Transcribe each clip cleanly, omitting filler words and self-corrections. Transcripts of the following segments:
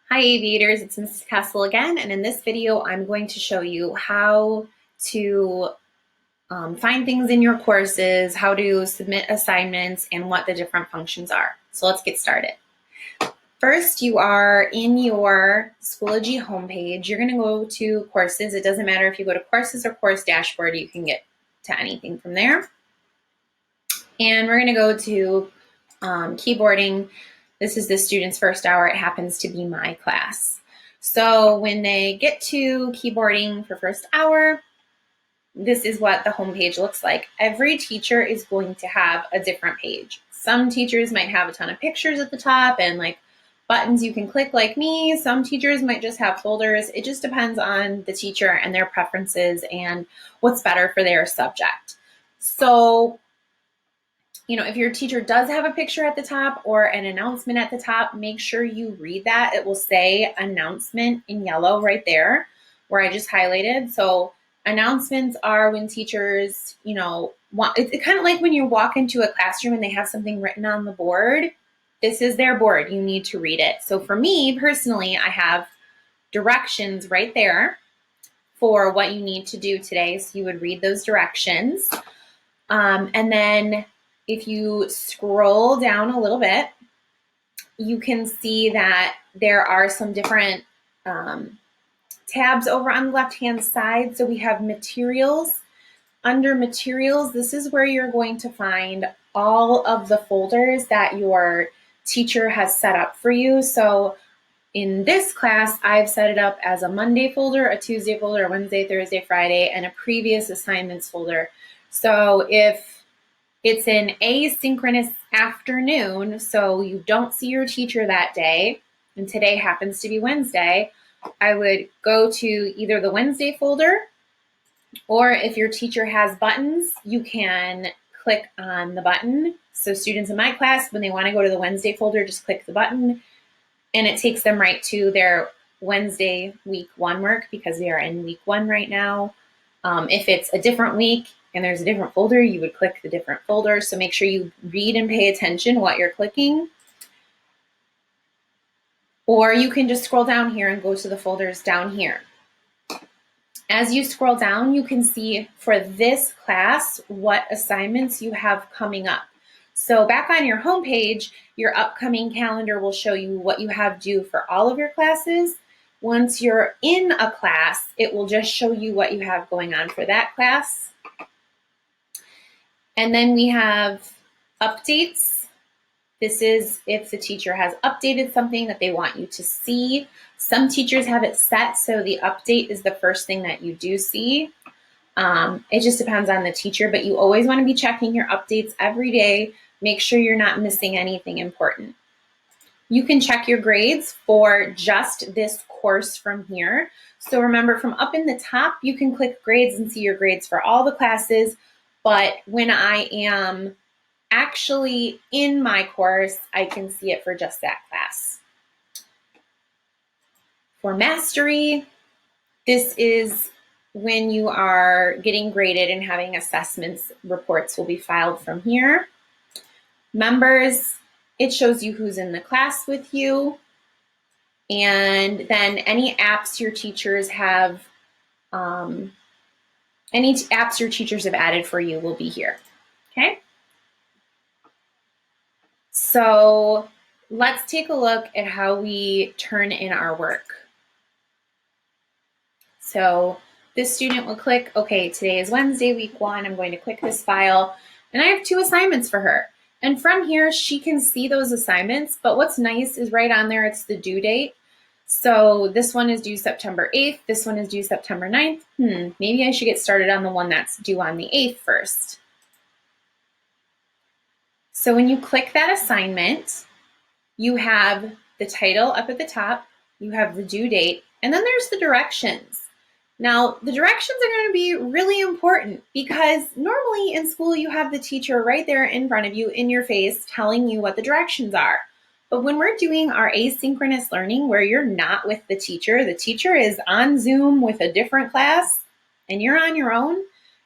Hi aviators, it's Mrs. Castle again, and in this video I'm going to show you how to find things in your courses, how to submit assignments, and what the different functions are. So let's get started. First, you are in your Schoology homepage. You're going to go to courses. It doesn't matter if you go to courses or course dashboard, you can get to anything from there. And we're going to go to keyboarding. This is the student's first hour. It happens to be my class. So when they get to keyboarding for first hour, this is what the homepage looks like. Every teacher is going to have a different page. Some teachers might have a ton of pictures at the top and like buttons you can click like me. Some teachers might just have folders. It just depends on the teacher and their preferences and what's better for their subject. So if your teacher does have a picture at the top or an announcement at the top, make sure you read that. It will say announcement in yellow right there where I just highlighted. So announcements are when teachers, it's kind of like when you walk into a classroom and they have something written on the board. This is their board. You need to read it. So for me personally, I have directions right there for what you need to do today. So you would read those directions. And then if you scroll down a little bit, you can see that there are some different tabs over on the left-hand side. So we have materials. Under materials, this is where you're going to find all of the folders that your teacher has set up for you. So in this class, I've set it up as a Monday folder, a Tuesday folder, a Wednesday, Thursday, Friday, and a previous assignments folder. So if it's an asynchronous afternoon, so you don't see your teacher that day, and today happens to be Wednesday, I would go to either the Wednesday folder, or if your teacher has buttons, you can click on the button. So students in my class, when they want to go to the Wednesday folder, just click the button, and it takes them right to their Wednesday week 1 work because they are in week 1 right now. If it's a different week, and there's a different folder, you would click the different folder. So make sure you read and pay attention what you're clicking. Or you can just scroll down here and go to the folders down here. As you scroll down, you can see for this class what assignments you have coming up. So back on your homepage, your upcoming calendar will show you what you have due for all of your classes. Once you're in a class, it will just show you what you have going on for that class. And then we have updates. This is if the teacher has updated something that they want you to see. Some teachers have it set so the update is the first thing that you do see. It just depends on the teacher, but you always want to be checking your updates every day. Make sure you're not missing anything important. You can check your grades for just this course from here. So remember, from up in the top, you can click grades and see your grades for all the classes. But when I am actually in my course, I can see it for just that class. For mastery, this is when you are getting graded and having assessments. Reports will be filed from here. Members, it shows you who's in the class with you. And then any apps your teachers have added for you will be here, okay? So let's take a look at how we turn in our work. So this student will click, okay, today is Wednesday, week 1, I'm going to click this file, and I have 2 assignments for her. And from here, she can see those assignments, but what's nice is right on there, it's the due date. So this one is due September 8th. This one is due September 9th. Maybe I should get started on the one that's due on the 8th first. So when you click that assignment, you have the title up at the top, you have the due date, and then there's the directions. Now, the directions are going to be really important because normally in school you have the teacher right there in front of you in your face telling you what the directions are. But when we're doing our asynchronous learning where you're not with the teacher is on Zoom with a different class, and you're on your own,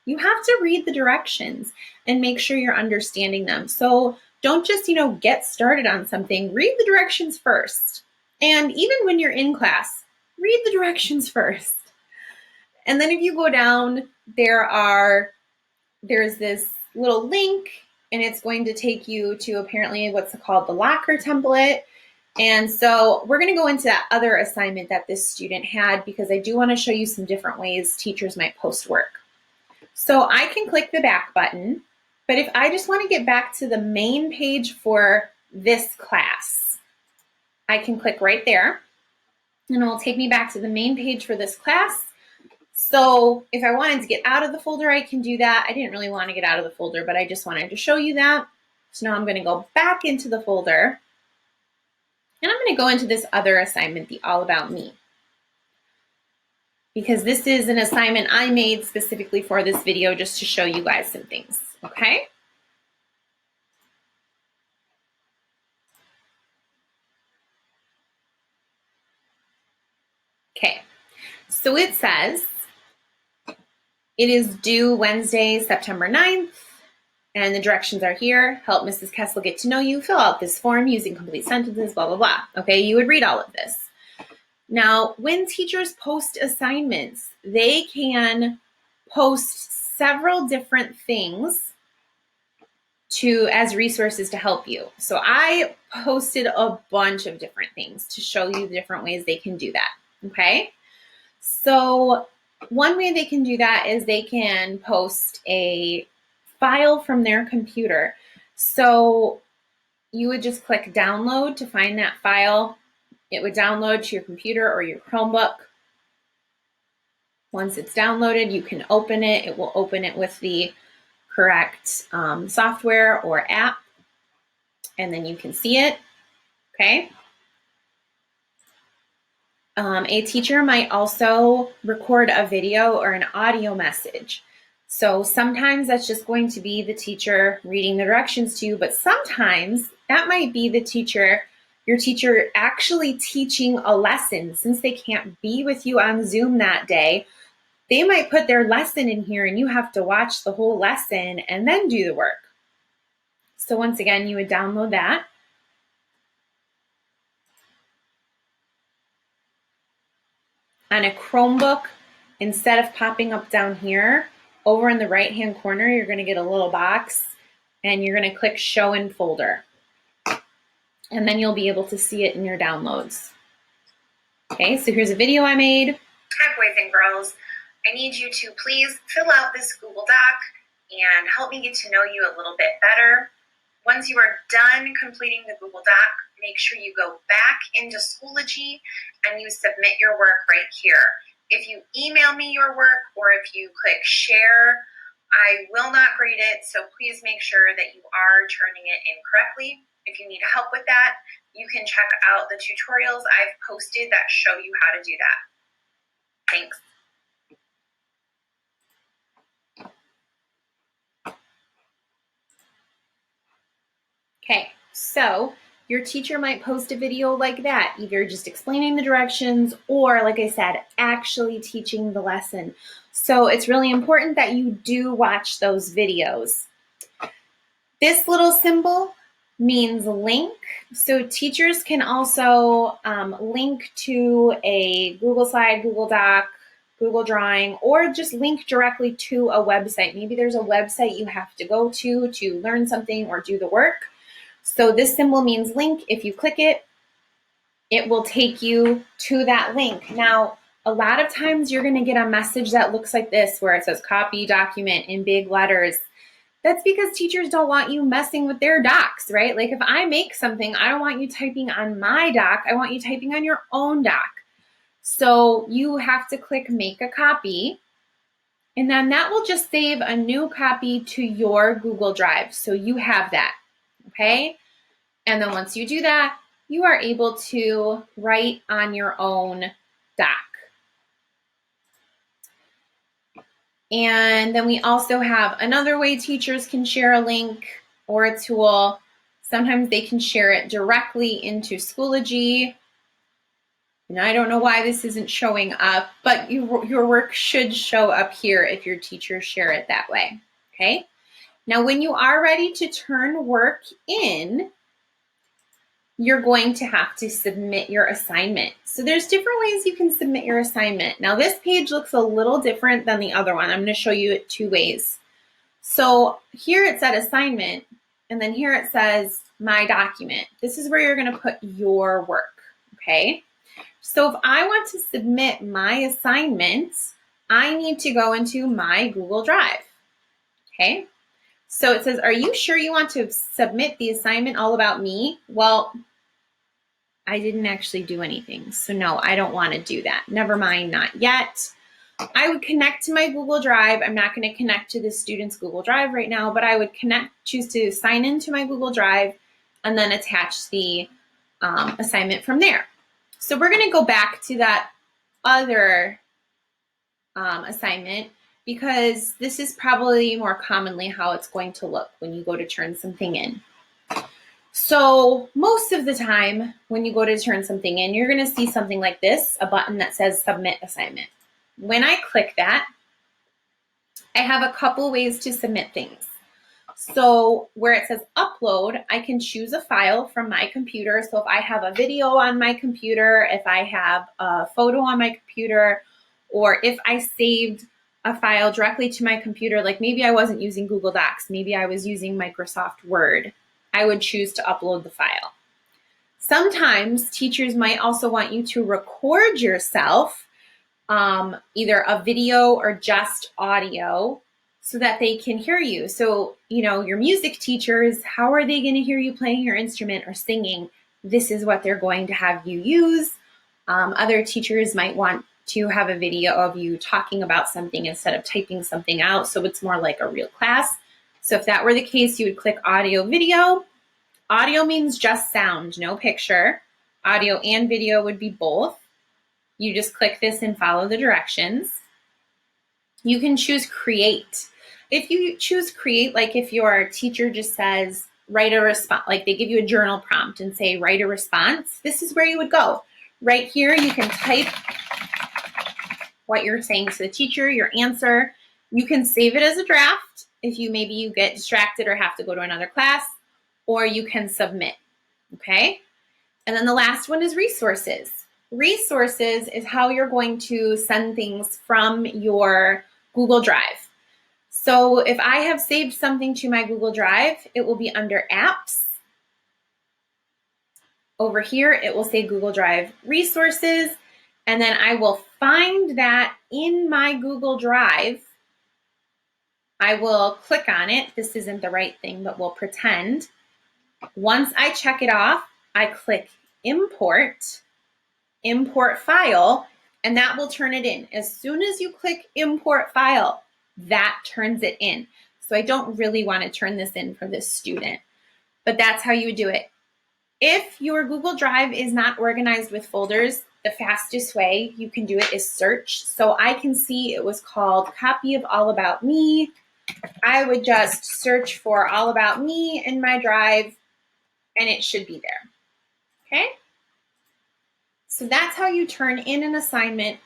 you have to read the directions and make sure you're understanding them. So don't just, get started on something. Read the directions first. And even when you're in class, read the directions first. And then if you go down, there's this little link, and it's going to take you to apparently what's called the locker template. And so we're going to go into that other assignment that this student had, because I do want to show you some different ways teachers might post work. So I can click the back button, but if I just want to get back to the main page for this class, I can click right there, and it will take me back to the main page for this class. So if I wanted to get out of the folder, I can do that. I didn't really want to get out of the folder, but I just wanted to show you that. So now I'm going to go back into the folder, and I'm going to go into this other assignment, the All About Me, because this is an assignment I made specifically for this video just to show you guys some things, okay? Okay, so it says it is due Wednesday, September 9th, and the directions are here. Help Mrs. Kessel get to know you. Fill out this form using complete sentences, blah, blah, blah. Okay, you would read all of this. Now, when teachers post assignments, they can post several different things as resources to help you. So I posted a bunch of different things to show you the different ways they can do that, okay? So one way they can do that is they can post a file from their computer. So you would just click download to find that file. It would download to your computer or your Chromebook. Once it's downloaded, you can open it. It will open it with the correct software or app, and then you can see it, okay? A teacher might also record a video or an audio message. So sometimes that's just going to be the teacher reading the directions to you, but sometimes that might be your teacher actually teaching a lesson. Since they can't be with you on Zoom that day, they might put their lesson in here and you have to watch the whole lesson and then do the work. So once again, you would download that. On a Chromebook, instead of popping up down here, over in the right-hand corner, you're going to get a little box, and you're going to click Show in Folder. And then you'll be able to see it in your downloads. Okay, so here's a video I made. Hi, boys and girls. I need you to please fill out this Google Doc and help me get to know you a little bit better. Once you are done completing the Google Doc, make sure you go back into Schoology and you submit your work right here. If you email me your work or if you click share, I will not grade it, so please make sure that you are turning it in correctly. If you need help with that, you can check out the tutorials I've posted that show you how to do that. Thanks. Okay, so your teacher might post a video like that, either just explaining the directions or, like I said, actually teaching the lesson. So it's really important that you do watch those videos. This little symbol means link. So teachers can also link to a Google Slide, Google Doc, Google Drawing, or just link directly to a website. Maybe there's a website you have to go to learn something or do the work. So this symbol means link. If you click it, it will take you to that link. Now, a lot of times you're going to get a message that looks like this, where it says copy document in big letters. That's because teachers don't want you messing with their docs, right? Like if I make something, I don't want you typing on my doc. I want you typing on your own doc. So you have to click make a copy, and then that will just save a new copy to your Google Drive. So you have that, okay? And then once you do that, you are able to write on your own doc. And then we also have another way teachers can share a link or a tool. Sometimes they can share it directly into Schoology. And I don't know why this isn't showing up, but your work should show up here if your teachers share it that way, okay? Now, when you are ready to turn work in, you're going to have to submit your assignment. So there's different ways you can submit your assignment. Now this page looks a little different than the other one. I'm going to show you it two ways. So here it said assignment, and then here it says my document. This is where you're going to put your work, okay? So if I want to submit my assignments, I need to go into my Google Drive, okay? So it says, are you sure you want to submit the assignment all about me? Well, I didn't actually do anything. So no, I don't want to do that. Never mind, not yet. I would connect to my Google Drive. I'm not going to connect to the student's Google Drive right now, but I would choose to sign into my Google Drive and then attach the assignment from there. So we're going to go back to that other assignment because this is probably more commonly how it's going to look when you go to turn something in. So most of the time when you go to turn something in, you're going to see something like this, a button that says submit assignment. When I click that, I have a couple ways to submit things. So where it says upload, I can choose a file from my computer. So if I have a video on my computer, if I have a photo on my computer, or if I saved a file directly to my computer, like maybe I wasn't using Google Docs, maybe I was using Microsoft Word, I would choose to upload the file. Sometimes teachers might also want you to record yourself, either a video or just audio, so that they can hear you. So, you know, your music teachers, how are they going to hear you playing your instrument or singing? This is what they're going to have you use. Other teachers might want to have a video of you talking about something instead of typing something out, so it's more like a real class. So if that were the case, you would click audio video. Audio means just sound, no picture. Audio and video would be both. You just click this and follow the directions. You can choose create. If you choose create, like if your teacher just says, write a response, like they give you a journal prompt and say, write a response, this is where you would go. Right here, you can type what you're saying to the teacher, your answer. You can save it as a draft if maybe you get distracted or have to go to another class, or you can submit, okay? And then the last one is resources. Resources is how you're going to send things from your Google Drive. So if I have saved something to my Google Drive, it will be under apps. Over here, it will say Google Drive resources, and then I will find that in my Google Drive. I will click on it. This isn't the right thing, but we'll pretend. Once I check it off, I click import file, and that will turn it in. As soon as you click import file, that turns it in. So I don't really want to turn this in for this student, but that's how you would do it. If your Google Drive is not organized with folders, the fastest way you can do it is search. So I can see it was called Copy of All About Me. I would just search for All About Me in my drive, and it should be there, okay? So that's how you turn in an assignment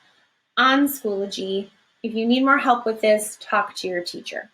on Schoology. If you need more help with this, talk to your teacher.